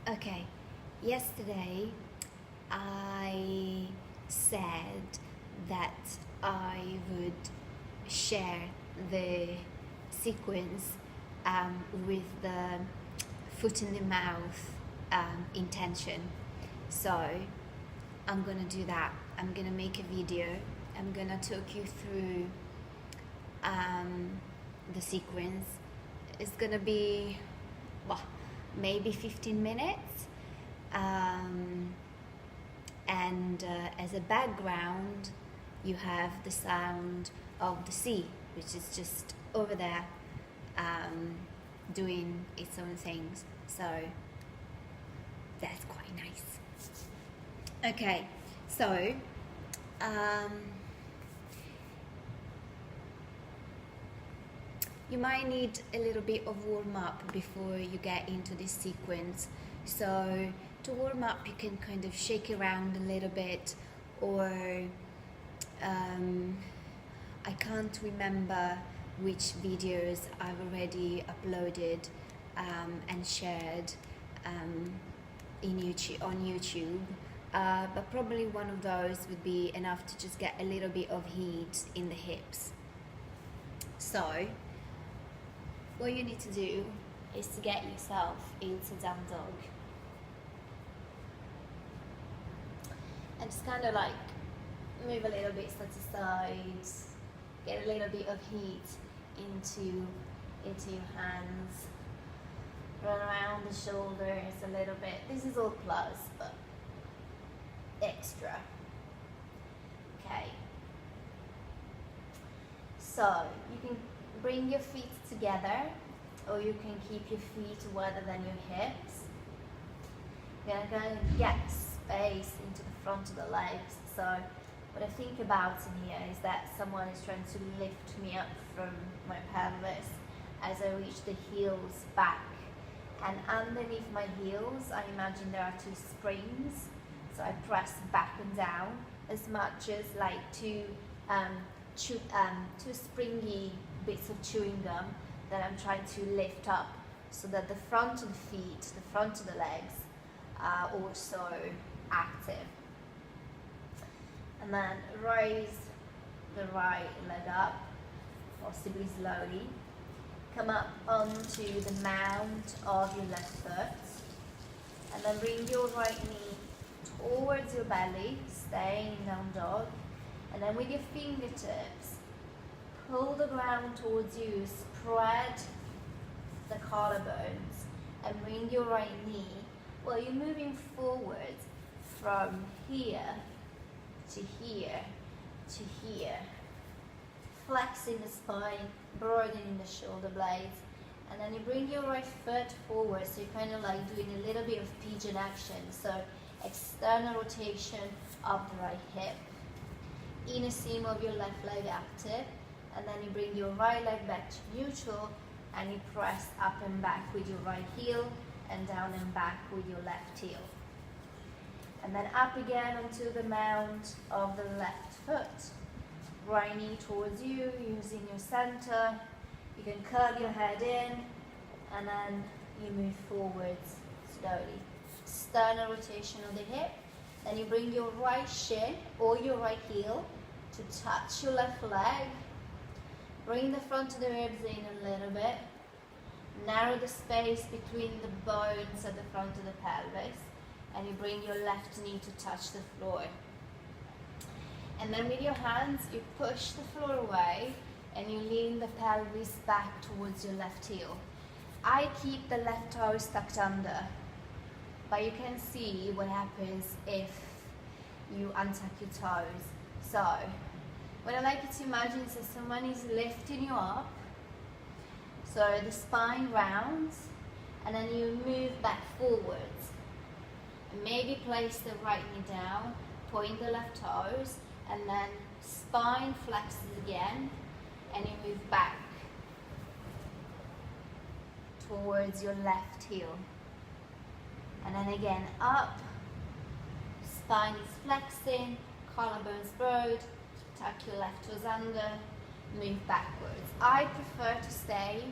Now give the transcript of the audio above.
Okay, yesterday I said that I would share the sequence with the foot in the mouth intention. So I'm gonna do that. I'm gonna make a video. I'm gonna talk you through the sequence. It's gonna be, well, maybe 15 minutes. And as a background, you have the sound of the sea, which is just over there doing its own things. So that's quite nice. Okay, so you might need a little bit of warm up before you get into this sequence. So to warm up, you can kind of shake around a little bit, or I can't remember which videos I've already uploaded and shared on YouTube. But probably one of those would be enough to just get a little bit of heat in the hips. So what you need to do is to get yourself into down dog. And just kind of like move a little bit side to side, get a little bit of heat into your hands, run around the shoulders a little bit. This is all plus, but extra. Okay. So you can bring your feet together, or you can keep your feet wider than your hips. You're going to get space into the front of the legs. So what I think about in here is that someone is trying to lift me up from my pelvis as I reach the heels back. And underneath my heels, I imagine there are two springs. So I press back and down as much as like two springy bits of chewing gum that I'm trying to lift up, so that the front of the feet, the front of the legs are also active. And then raise the right leg up, possibly slowly. Come up onto the mount of your left foot, and then bring your right knee towards your belly, staying in down dog. And then with your fingertips, pull the ground towards you, spread the collarbones, and bring your right knee while you're moving forward from here to here to here. Flexing the spine, broadening the shoulder blades. And then you bring your right foot forward, so you're kind of like doing a little bit of pigeon action. So external rotation of the right hip. Inner seam of your left leg active, and then you bring your right leg back to neutral, and you press up and back with your right heel, and down and back with your left heel. And then up again onto the mount of the left foot. Right knee towards you, using your center. You can curve your head in, and then you move forwards slowly. External rotation of the hip. Then you bring your right shin or your right heel to touch your left leg. Bring the front of the ribs in a little bit. Narrow the space between the bones at the front of the pelvis. And you bring your left knee to touch the floor. And then with your hands, you push the floor away and you lean the pelvis back towards your left heel. I keep the left toe tucked under, but you can see what happens if you untuck your toes. So what I like you to imagine is that someone is lifting you up, so the spine rounds, and then you move back forwards. And maybe place the right knee down, point the left toes, and then spine flexes again, and you move back towards your left heel. And then again up, spine is flexing, collarbones broad, tuck your left toes under, move backwards. I prefer to stay